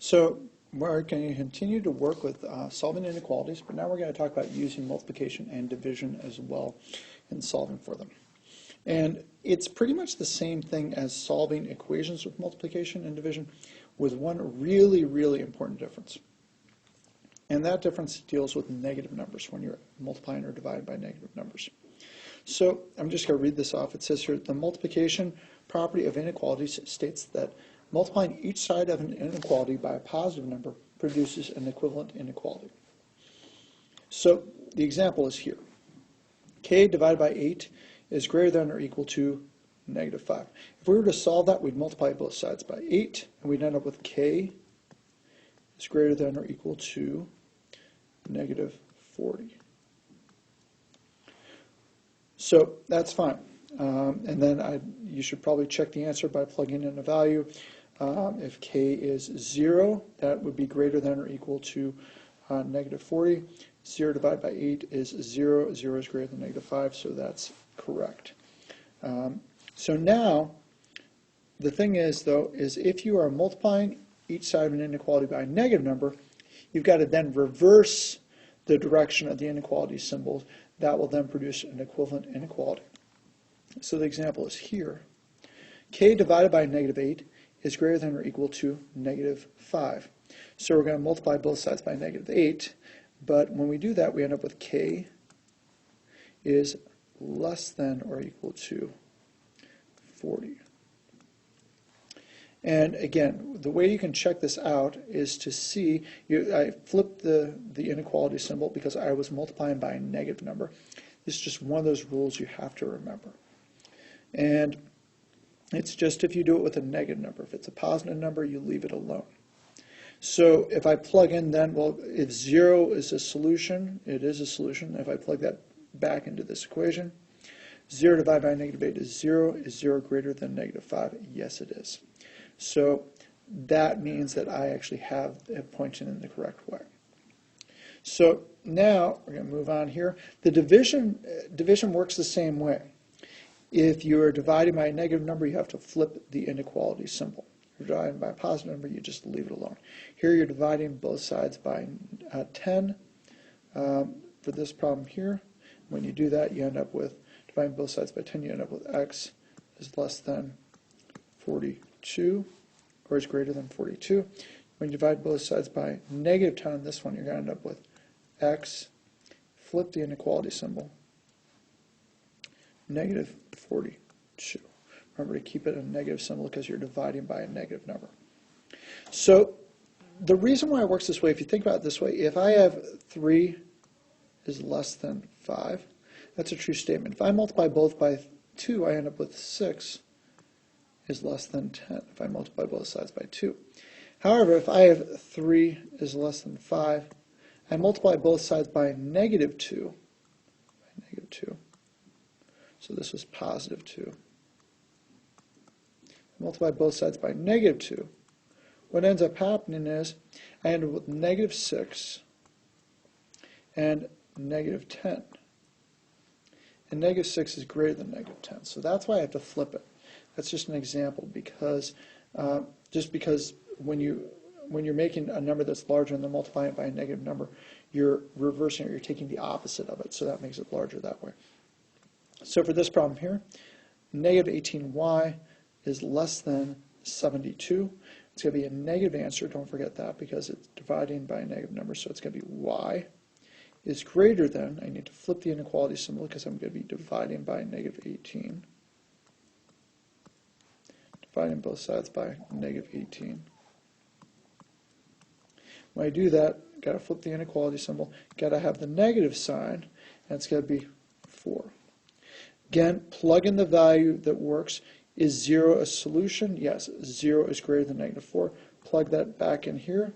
So we're going to continue to work with solving inequalities, but now we're going to talk about using multiplication and division as well in solving for them. And it's pretty much the same thing as solving equations with multiplication and division, with one really, really important difference. And that difference deals with negative numbers when you're multiplying or dividing by negative numbers. So I'm just going to read this off. It says here, the multiplication property of inequalities states that multiplying each side of an inequality by a positive number produces an equivalent inequality. So the example is here. K divided by 8 is greater than or equal to negative 5. If we were to solve that, we'd multiply both sides by 8, and we'd end up with K is greater than or equal to negative 40. So that's fine. And then you should probably check the answer by plugging in a value. If K is 0, that would be greater than or equal to negative 40. 0 divided by 8 is 0. 0 is greater than negative 5, so that's correct. So now, the thing is, though, is if you are multiplying each side of an inequality by a negative number, you've got to then reverse the direction of the inequality symbols. That will then produce an equivalent inequality. So the example is here. K divided by negative 8 is greater than or equal to negative 5. So we're going to multiply both sides by negative 8, but when we do that, we end up with K is less than or equal to 40. And again, the way you can check this out is to see, I flipped the inequality symbol because I was multiplying by a negative number. This is just one of those rules you have to remember. And it's just if you do it with a negative number. If it's a positive number, you leave it alone. So if I plug in then, well, if 0 is a solution, it is a solution. If I plug that back into this equation, 0 divided by negative 8 is 0. Is 0 greater than negative 5? Yes, it is. So that means that I actually have it pointed in the correct way. So now we're going to move on here. The division works the same way. If you are dividing by a negative number, you have to flip the inequality symbol. If you're dividing by a positive number, you just leave it alone. Here you're dividing both sides by 10 for this problem here. When you do that, you end up with, dividing both sides by 10, you end up with x is less than 42, or is greater than 42. When you divide both sides by negative 10 on this one, you're going to end up with x, flip the inequality symbol, negative 42. Remember to keep it a negative symbol because you're dividing by a negative number. So the reason why it works this way, if you think about it this way, if I have 3 is less than 5, that's a true statement. If I multiply both by 2, I end up with 6 is less than 10 if I multiply both sides by 2. However, if I have 3 is less than 5, I multiply both sides by negative 2, so this was positive 2. I multiply both sides by negative 2. What ends up happening is I end up with negative 6 and negative 10. And negative 6 is greater than negative 10, so that's why I have to flip it. That's just an example because because when you're making a number that's larger and then multiplying it by a negative number, you're reversing it, you're taking the opposite of it, so that makes it larger that way. So for this problem here, negative 18y is less than 72. It's going to be a negative answer, don't forget that, because it's dividing by a negative number, so it's going to be y is greater than, I need to flip the inequality symbol because I'm going to be dividing by negative 18. Dividing both sides by negative 18. When I do that, got to flip the inequality symbol, got to have the negative sign, and it's going to be 4. Again, plug in the value that works. Is 0 a solution? Yes, 0 is greater than negative 4. Plug that back in here.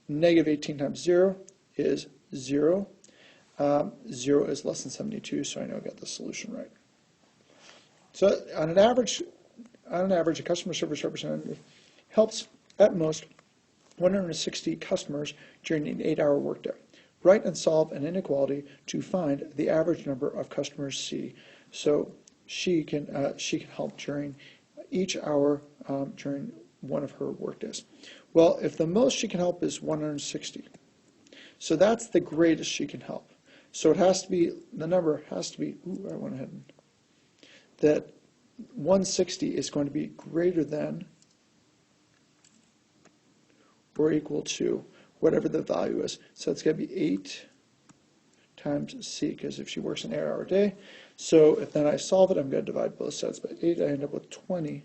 Negative 18 times 0 is 0. 0 is less than 72, so I know I got the solution right. So on an average, a customer service representative helps at most 160 customers during an 8-hour workday. Write and solve an inequality to find the average number of customers C. So she can help during each hour during one of her work days. Well, if the most she can help is 160, so that's the greatest she can help. So it has to be, the number has to be, I went ahead and, that 160 is going to be greater than or equal to whatever the value is. So it's going to be 8 times C, because if she works an 8-hour day. So if then I solve it, I'm going to divide both sides by 8. I end up with 20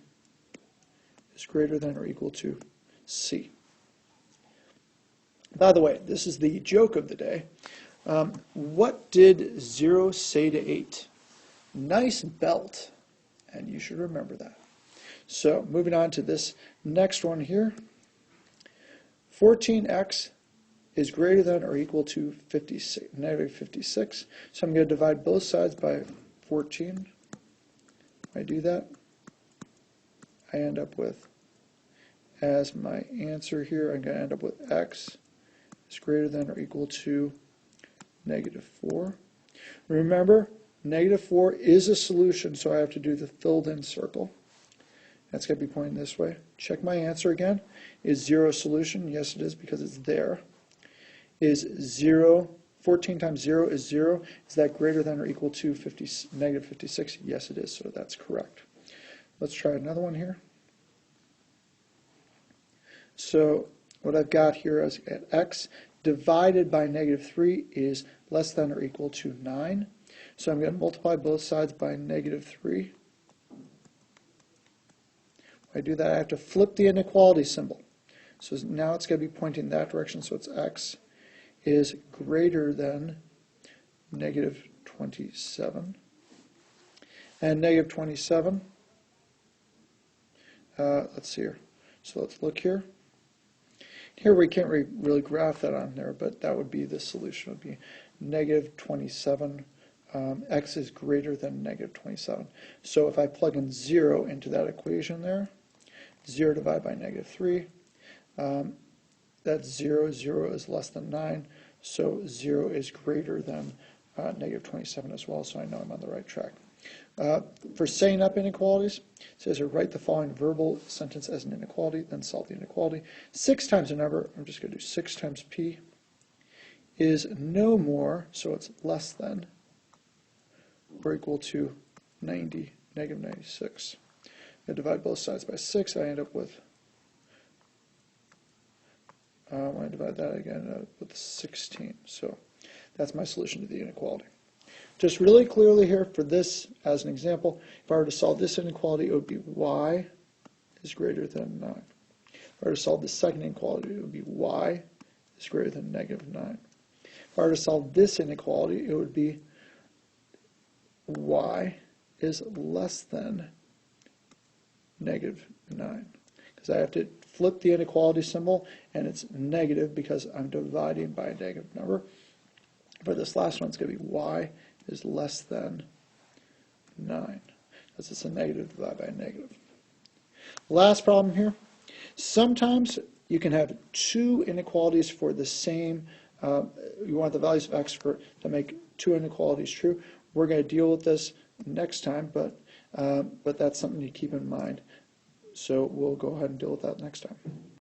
is greater than or equal to C. By the way, this is the joke of the day. What did 0 say to 8? Nice belt. And you should remember that. So moving on to this next one here. 14x is greater than or equal to negative 56. So I'm going to divide both sides by 14. If I do that, I end up with, as my answer here, I'm going to end up with x is greater than or equal to negative 4. Remember, negative 4 is a solution, so I have to do the filled in circle. That's going to be pointing this way. Check my answer again. Is 0 a solution? Yes, it is, because it's there. Is 0, 14 times 0 is 0. Is that greater than or equal to negative 56? Yes, it is, so that's correct. Let's try another one here. So what I've got here is at x divided by negative 3 is less than or equal to 9. So I'm going to multiply both sides by negative 3. When I do that, I have to flip the inequality symbol. So now it's going to be pointing in that direction, so it's x is greater than negative 27. And negative 27, let's see here. So let's look here. Here we can't really graph that on there, but that would be the solution. It would be negative 27. X is greater than negative 27. So if I plug in 0 into that equation there, 0 divided by negative 3, that's 0. 0 is less than 9. So 0 is greater than negative 27 as well, so I know I'm on the right track. For setting up inequalities, it says write the following verbal sentence as an inequality, then solve the inequality. 6 times a number, I'm just going to do 6 times p, is no more, so it's less than, or equal to negative 96. I divide both sides by 6, I end up with, when I divide that again, I end up with 16. So that's my solution to the inequality. Just really clearly here for this, as an example, if I were to solve this inequality, it would be y is greater than 9. If I were to solve the second inequality, it would be y is greater than negative 9. If I were to solve this inequality, it would be y is less than negative 9. Because I have to flip the inequality symbol, and it's negative because I'm dividing by a negative number. For this last one, it's going to be y is less than 9, because it's a negative divided by a negative. Last problem here. Sometimes you can have 2 inequalities for the same, you want the values of x to make 2 inequalities true. We're going to deal with this next time, but that's something to keep in mind. So we'll go ahead and deal with that next time.